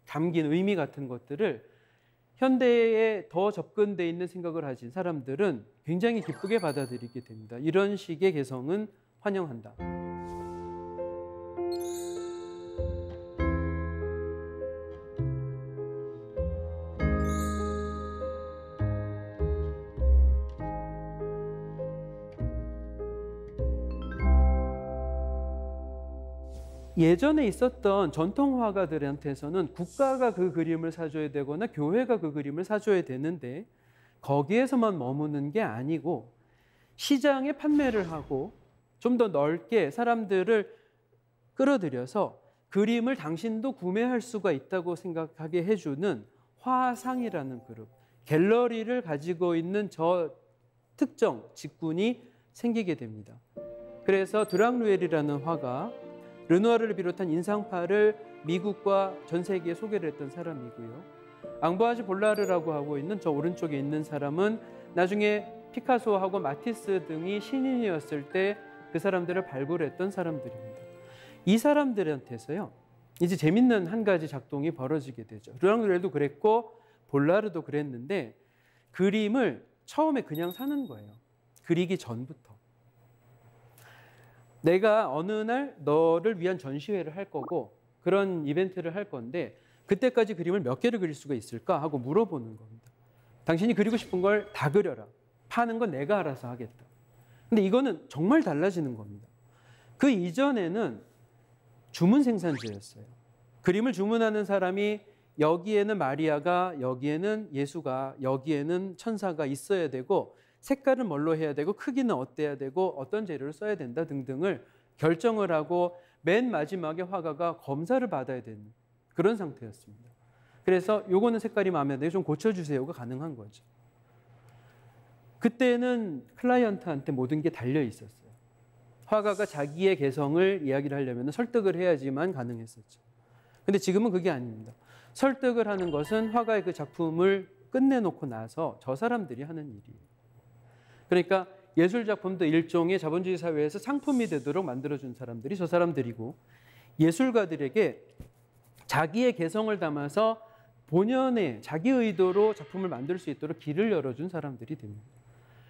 S2: 담긴 의미 같은 것들을 현대에 더 접근되어 있는 생각을 가진 사람들은 굉장히 기쁘게 받아들이게 됩니다. 이런 식의 개성은 환영한다. 예전에 있었던 전통 화가들한테서는 국가가 그 그림을 사줘야 되거나 교회가 그 그림을 사줘야 되는데 거기에서만 머무는 게 아니고 시장에 판매를 하고 좀 더 넓게 사람들을 끌어들여서 그림을 당신도 구매할 수가 있다고 생각하게 해주는 화상이라는 그룹, 갤러리를 가지고 있는 저 특정 직군이 생기게 됩니다. 그래서 드랑루엘이라는 화가 르누아르를 비롯한 인상파를 미국과 전 세계에 소개를 했던 사람이고요. 앙부아즈 볼라르라고 하고 있는 저 오른쪽에 있는 사람은 나중에 피카소하고 마티스 등이 신인이었을 때 그 사람들을 발굴했던 사람들입니다. 이 사람들한테서요, 이제 재밌는 한 가지 작동이 벌어지게 되죠. 르랑루엘도 그랬고 볼라르도 그랬는데 그림을 처음에 그냥 사는 거예요. 그리기 전부터. 내가 어느 날 너를 위한 전시회를 할 거고 그런 이벤트를 할 건데 그때까지 그림을 몇 개를 그릴 수가 있을까 하고 물어보는 겁니다. 당신이 그리고 싶은 걸 다 그려라. 파는 건 내가 알아서 하겠다. 근데 이거는 정말 달라지는 겁니다. 그 이전에는 주문 생산제였어요. 그림을 주문하는 사람이 여기에는 마리아가, 여기에는 예수가, 여기에는 천사가 있어야 되고 색깔은 뭘로 해야 되고 크기는 어때야 되고 어떤 재료를 써야 된다 등등을 결정을 하고 맨 마지막에 화가가 검사를 받아야 되는 그런 상태였습니다. 그래서 요거는 색깔이 마음에 안 들어요. 좀 고쳐주세요가 가능한 거죠. 그때는 클라이언트한테 모든 게 달려 있었어요. 화가가 자기의 개성을 이야기를 하려면 설득을 해야지만 가능했었죠. 근데 지금은 그게 아닙니다. 설득을 하는 것은 화가의 그 작품을 끝내놓고 나서 저 사람들이 하는 일이에요. 그러니까 예술 작품도 일종의 자본주의 사회에서 상품이 되도록 만들어준 사람들이 저 사람들이고 예술가들에게 자기의 개성을 담아서 본연의 자기 의도로 작품을 만들 수 있도록 길을 열어준 사람들이 됩니다.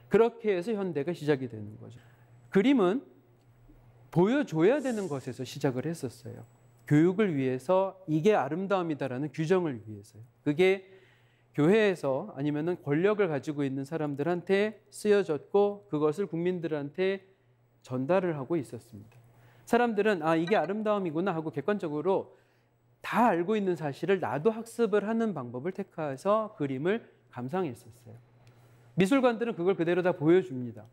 S2: 그렇게 해서 현대가 시작이 되는 거죠. 그림은 보여줘야 되는 것에서 시작을 했었어요. 교육을 위해서 이게 아름다움이다라는 규정을 위해서요. 그게 교회에서 아니면은 권력을 가지고 있는 사람들한테 쓰여졌고 그것을 국민들한테 전달을 하고 있었습니다. 사람들은 아 이게 아름다움이구나 하고 객관적으로 다 알고 있는 사실을 나도 학습을 하는 방법을 택해서 그림을 감상했었어요. 미술관들은 그걸 그대로 다 보여줍니다.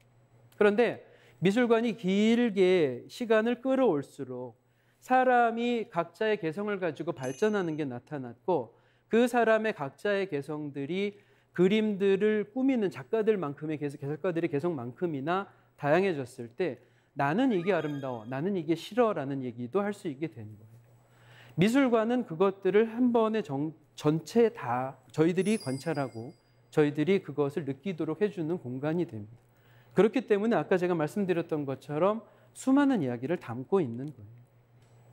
S2: 그런데 미술관이 길게 시간을 끌어올수록 사람이 각자의 개성을 가지고 발전하는 게 나타났고 그 사람의 각자의 개성들이 그림들을 꾸미는 작가들만큼의 개성가들의 개성만큼이나 다양해졌을 때 나는 이게 아름다워, 나는 이게 싫어라는 얘기도 할 수 있게 되는 거예요. 미술관은 그것들을 한 번에 전체 다 저희들이 관찰하고 저희들이 그것을 느끼도록 해주는 공간이 됩니다. 그렇기 때문에 아까 제가 말씀드렸던 것처럼 수많은 이야기를 담고 있는 거예요.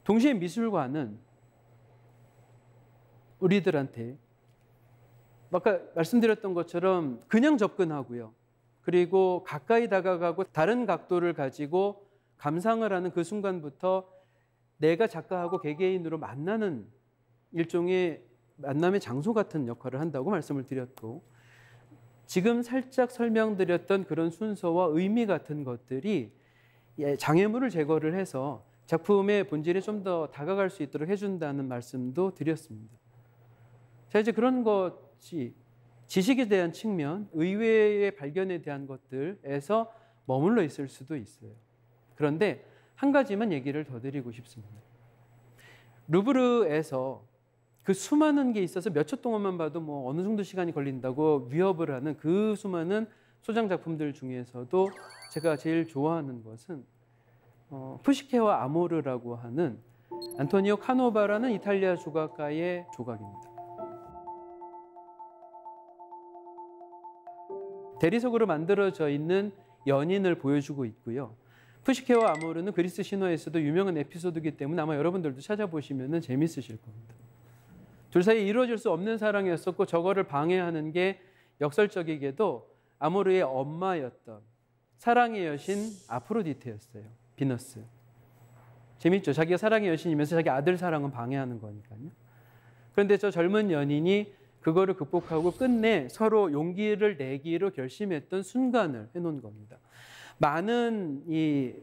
S2: 동시에 미술관은 우리들한테 아까 말씀드렸던 것처럼 그냥 접근하고요. 그리고 가까이 다가가고 다른 각도를 가지고 감상을 하는 그 순간부터 내가 작가하고 개개인으로 만나는 일종의 만남의 장소 같은 역할을 한다고 말씀을 드렸고 지금 살짝 설명드렸던 그런 순서와 의미 같은 것들이 장애물을 제거를 해서 작품의 본질에 좀 더 다가갈 수 있도록 해준다는 말씀도 드렸습니다. 자, 이제 그런 것이 지식에 대한 측면, 의외의 발견에 대한 것들에서 머물러 있을 수도 있어요. 그런데 한 가지만 얘기를 더 드리고 싶습니다. 루브르에서 그 수많은 게 있어서 몇 초 동안만 봐도 뭐 어느 정도 시간이 걸린다고 위협을 하는 그 수많은 소장 작품들 중에서도 제가 제일 좋아하는 것은 푸시케와 아모르라고 하는 안토니오 카노바라는 이탈리아 조각가의 조각입니다. 대리석으로 만들어져 있는 연인을 보여주고 있고요. 푸시케와 아모르는 그리스 신화에서도 유명한 에피소드이기 때문에 아마 여러분들도 찾아보시면 재밌으실 겁니다. 둘 사이에 이루어질 수 없는 사랑이었었고 저거를 방해하는 게 역설적이게도 아모르의 엄마였던 사랑의 여신 아프로디테였어요. 비너스. 재밌죠? 자기가 사랑의 여신이면서 자기 아들 사랑은 방해하는 거니까요. 그런데 저 젊은 연인이 그거를 극복하고 끝내 서로 용기를 내기로 결심했던 순간을 해놓은 겁니다. 많은 이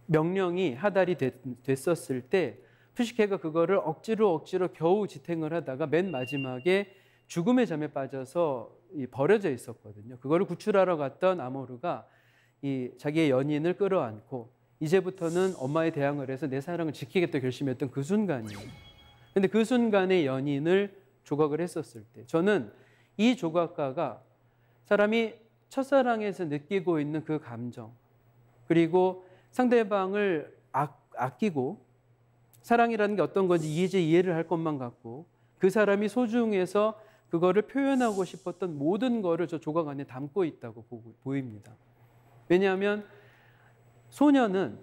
S2: 명령이 하달이 됐었을 때 푸시케가 그거를 억지로 겨우 지탱을 하다가 맨 마지막에 죽음의 잠에 빠져서 버려져 있었거든요. 그거를 구출하러 갔던 아모르가 자기의 연인을 끌어안고 이제부터는 엄마에 대항을 해서 내 사랑을 지키겠다 결심했던 그 순간이에요. 근데 그 순간의 연인을 조각을 했었을 때 저는 이 조각가가 사람이 첫사랑에서 느끼고 있는 그 감정 그리고 상대방을 아끼고 사랑이라는 게 어떤 건지 이해를 할 것만 같고 그 사람이 소중해서 그거를 표현하고 싶었던 모든 거를 저 조각 안에 담고 있다고 보입니다. 왜냐하면 소녀는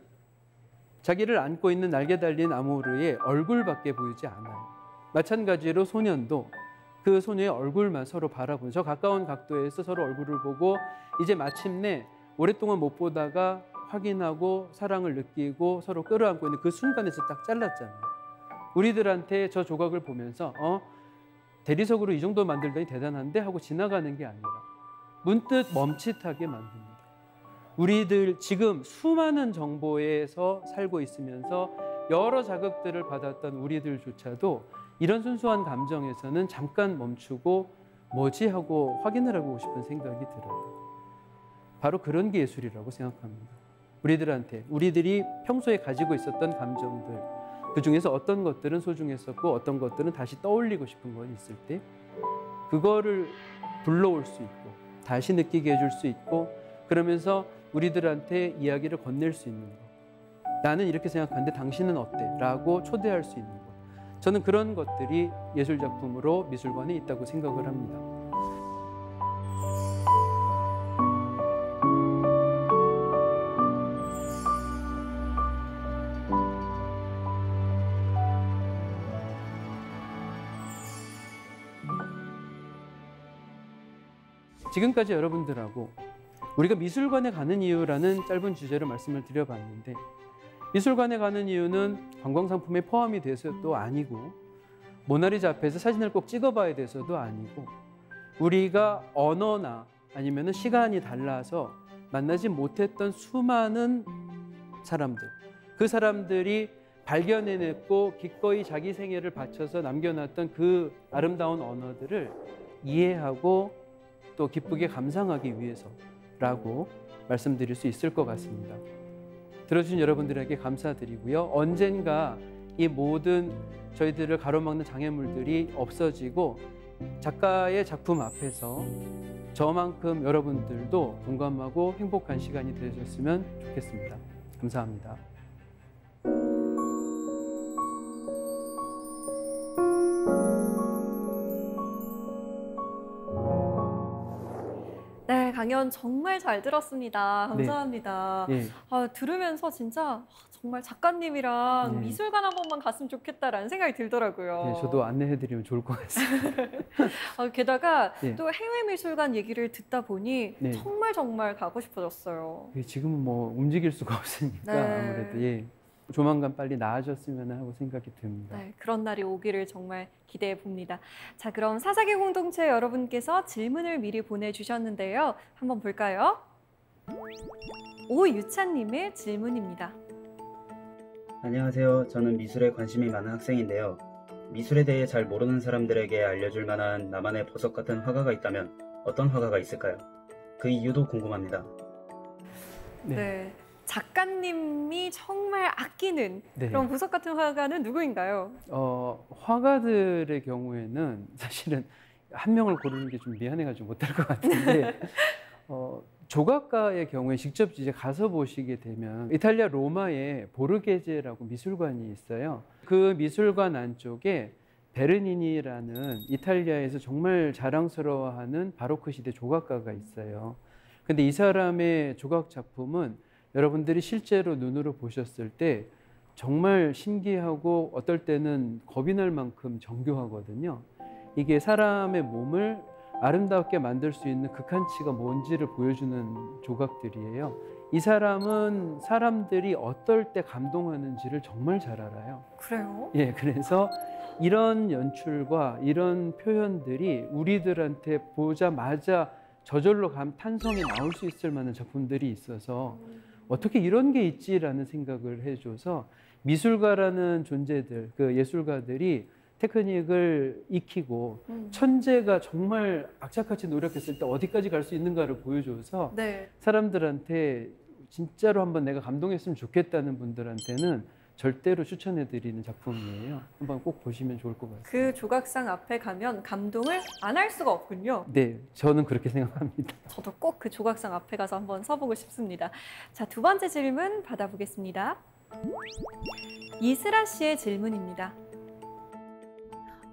S2: 자기를 안고 있는 날개 달린 아모르의 얼굴밖에 보이지 않아요. 마찬가지로 소년도 그 소녀의 얼굴만 서로 바라보는 저 가까운 각도에서 서로 얼굴을 보고 이제 마침내 오랫동안 못 보다가 확인하고 사랑을 느끼고 서로 끌어안고 있는 그 순간에서 딱 잘랐잖아요. 우리들한테 저 조각을 보면서 대리석으로 이 정도 만들다니 대단한데 하고 지나가는 게 아니라 문득 멈칫하게 만듭니다. 우리들 지금 수많은 정보에서 살고 있으면서 여러 자극들을 받았던 우리들조차도 이런 순수한 감정에서는 잠깐 멈추고 뭐지 하고 확인을 하고 싶은 생각이 들어요. 바로 그런 게 예술이라고 생각합니다. 우리들이 평소에 가지고 있었던 감정들, 그 중에서 어떤 것들은 소중했었고 어떤 것들은 다시 떠올리고 싶은 건 있을 때 그거를 불러올 수 있고 다시 느끼게 해줄 수 있고 그러면서 우리들한테 이야기를 건넬 수 있는 것. 나는 이렇게 생각하는데 당신은 어때? 라고 초대할 수 있는 것. 저는 그런 것들이 예술작품으로 미술관에 있다고 생각을 합니다. 지금까지 여러분들하고 우리가 미술관에 가는 이유라는 짧은 주제로 말씀을 드려봤는데 미술관에 가는 이유는 관광상품에 포함이 돼서도 아니고 모나리자 앞에서 사진을 꼭 찍어봐야 돼서도 아니고 우리가 언어나 아니면 시간이 달라서 만나지 못했던 수많은 사람들 그 사람들이 발견해냈고 기꺼이 자기 생애를 바쳐서 남겨놨던 그 아름다운 언어들을 이해하고 또 기쁘게 감상하기 위해서라고 말씀드릴 수 있을 것 같습니다. 들어주신 여러분들에게 감사드리고요. 언젠가 이 모든 저희들을 가로막는 장애물들이 없어지고 작가의 작품 앞에서 저만큼 여러분들도 공감하고 행복한 시간이 되셨으면 좋겠습니다. 감사합니다.
S1: 네, 강연 정말 잘 들었습니다. 감사합니다.
S2: 네.
S1: 들으면서 진짜 정말 작가님이랑
S2: 네.
S1: 미술관 한 번만 갔으면 좋겠다라는 생각이 들더라고요.
S2: 네, 저도 안내해드리면 좋을 것 같습니다.
S1: 게다가
S2: 네.
S1: 또 해외 미술관 얘기를 듣다 보니
S2: 네.
S1: 정말 가고 싶어졌어요.
S2: 지금은 뭐 움직일 수가 없으니까
S1: 네.
S2: 아무래도 조만간 빨리 나아졌으면 하고 생각이 듭니다.
S1: 네, 그런 날이 오기를 정말 기대해 봅니다. 자, 그럼 사사기 공동체 여러분께서 질문을 미리 보내주셨는데요. 한번 볼까요? 오유찬님의 질문입니다.
S3: 안녕하세요. 저는 미술에 관심이 많은 학생인데요. 미술에 대해 잘 모르는 사람들에게 알려줄 만한 나만의 보석 같은 화가가 있다면 어떤 화가가 있을까요? 그 이유도 궁금합니다.
S1: 네. 작가님이 정말 아끼는
S2: 네.
S1: 그런 보석 같은 화가는 누구인가요?
S2: 화가들의 경우에는 사실은 한 명을 고르는 게 좀 미안해가지고 못할 것 같은데 조각가의 경우에 직접 이제 가서 보시게 되면 이탈리아 로마에 보르게제라고 미술관이 있어요. 그 미술관 안쪽에 베르니니라는 이탈리아에서 정말 자랑스러워하는 바로크 시대 조각가가 있어요. 근데 이 사람의 조각 작품은 여러분들이 실제로 눈으로 보셨을 때 정말 신기하고 어떨 때는 겁이 날 만큼 정교하거든요. 이게 사람의 몸을 아름답게 만들 수 있는 극한치가 뭔지를 보여주는 조각들이에요. 이 사람은 사람들이 어떨 때 감동하는지를 정말 잘 알아요.
S1: 그래요?
S2: 예, 그래서 이런 연출과 이런 표현들이 우리들한테 보자마자 저절로 탄성이 나올 수 있을 만한 작품들이 있어서 어떻게 이런 게 있지라는 생각을 해줘서 미술가라는 존재들, 그 예술가들이 테크닉을 익히고 천재가 정말 악착같이 노력했을 때 어디까지 갈 수 있는가를 보여줘서
S1: 네.
S2: 사람들한테 진짜로 한번 내가 감동했으면 좋겠다는 분들한테는 절대로 추천해드리는 작품이에요. 한번 꼭 보시면 좋을 것 같습니다.
S1: 그 조각상 앞에 가면 감동을 안 할 수가 없군요.
S2: 네, 저는 그렇게 생각합니다.
S1: 저도 꼭 그 조각상 앞에 가서 한번 서보고 싶습니다. 자, 두 번째 질문 받아보겠습니다. 이슬아 씨의 질문입니다.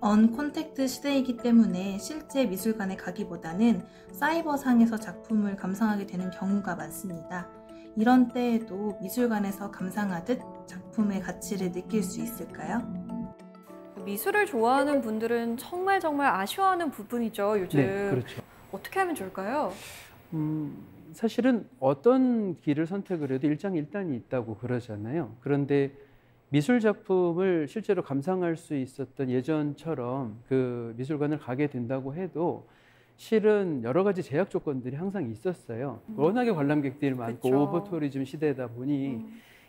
S4: 언콘택트 시대이기 때문에 실제 미술관에 가기보다는 사이버상에서 작품을 감상하게 되는 경우가 많습니다. 이런 때에도 미술관에서 감상하듯 작품의 가치를 느낄 수 있을까요?
S1: 미술을 좋아하는 분들은 정말 아쉬워하는 부분이죠, 요즘.
S2: 네, 그렇죠.
S1: 어떻게 하면 좋을까요?
S2: 사실은 어떤 길을 선택을 해도 일장일단이 있다고 그러잖아요. 그런데 미술 작품을 실제로 감상할 수 있었던 예전처럼 그 미술관을 가게 된다고 해도 실은 여러 가지 제약 조건들이 항상 있었어요. 워낙에 관람객들이 많고
S1: 그쵸.
S2: 오버투리즘 시대다 보니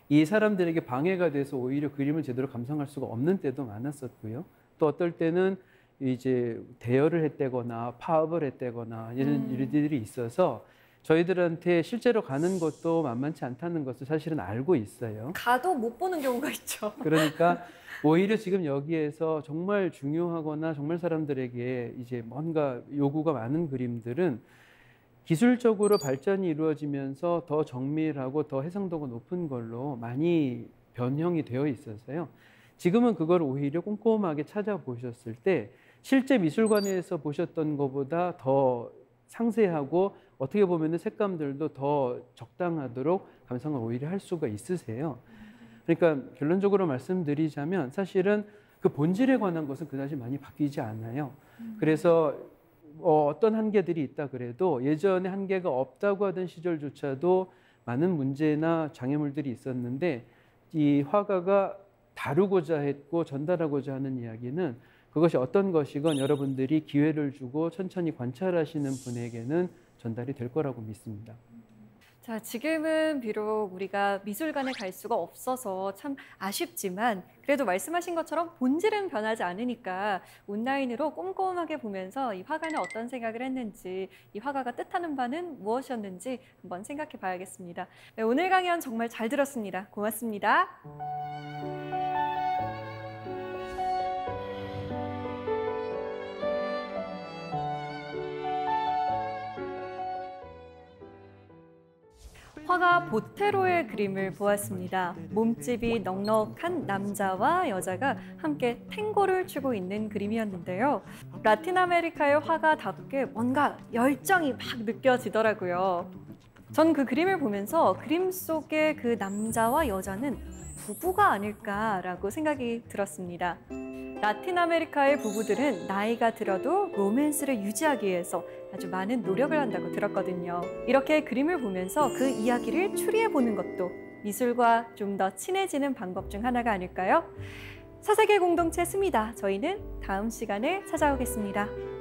S2: 이 사람들에게 방해가 돼서 오히려 그림을 제대로 감상할 수가 없는 때도 많았었고요. 또 어떨 때는 이제 대여를 했다거나 파업을 했다거나 이런 일들이 있어서 저희들한테 실제로 가는 것도 만만치 않다는 것을 사실은 알고 있어요.
S1: 가도 못 보는 경우가 있죠.
S2: 그러니까 오히려 지금 여기에서 정말 중요하거나 정말 사람들에게 이제 뭔가 요구가 많은 그림들은 기술적으로 발전이 이루어지면서 더 정밀하고 더 해상도가 높은 걸로 많이 변형이 되어 있어서요. 지금은 그걸 오히려 꼼꼼하게 찾아보셨을 때 실제 미술관에서 보셨던 것보다 더 상세하고 어떻게 보면 색감들도 더 적당하도록 감상을 오히려 할 수가 있으세요. 그러니까 결론적으로 말씀드리자면 사실은 그 본질에 관한 것은 그다지 많이 바뀌지 않아요. 그래서 어떤 한계들이 있다 그래도 예전에 한계가 없다고 하던 시절조차도 많은 문제나 장애물들이 있었는데 이 화가가 다루고자 했고 전달하고자 하는 이야기는 그것이 어떤 것이건 여러분들이 기회를 주고 천천히 관찰하시는 분에게는 전달이 될 거라고 믿습니다.
S1: 자, 지금은 비록 우리가 미술관에 갈 수가 없어서 참 아쉽지만 그래도 말씀하신 것처럼 본질은 변하지 않으니까 온라인으로 꼼꼼하게 보면서 이 화가는 어떤 생각을 했는지, 이 화가가 뜻하는 바는 무엇이었는지 한번 생각해 봐야겠습니다. 네, 오늘 강연 정말 잘 들었습니다. 고맙습니다. 화가 보테로의 그림을 보았습니다. 몸집이 넉넉한 남자와 여자가 함께 탱고를 추고 있는 그림이었는데요. 라틴 아메리카의 화가답게 뭔가 열정이 막 느껴지더라고요. 전 그 그림을 보면서 그림 속의 그 남자와 여자는 부부가 아닐까라고 생각이 들었습니다. 라틴 아메리카의 부부들은 나이가 들어도 로맨스를 유지하기 위해서 아주 많은 노력을 한다고 들었거든요. 이렇게 그림을 보면서 그 이야기를 추리해보는 것도 미술과 좀 더 친해지는 방법 중 하나가 아닐까요? 사색의 공동체 스미다. 저희는 다음 시간에 찾아오겠습니다.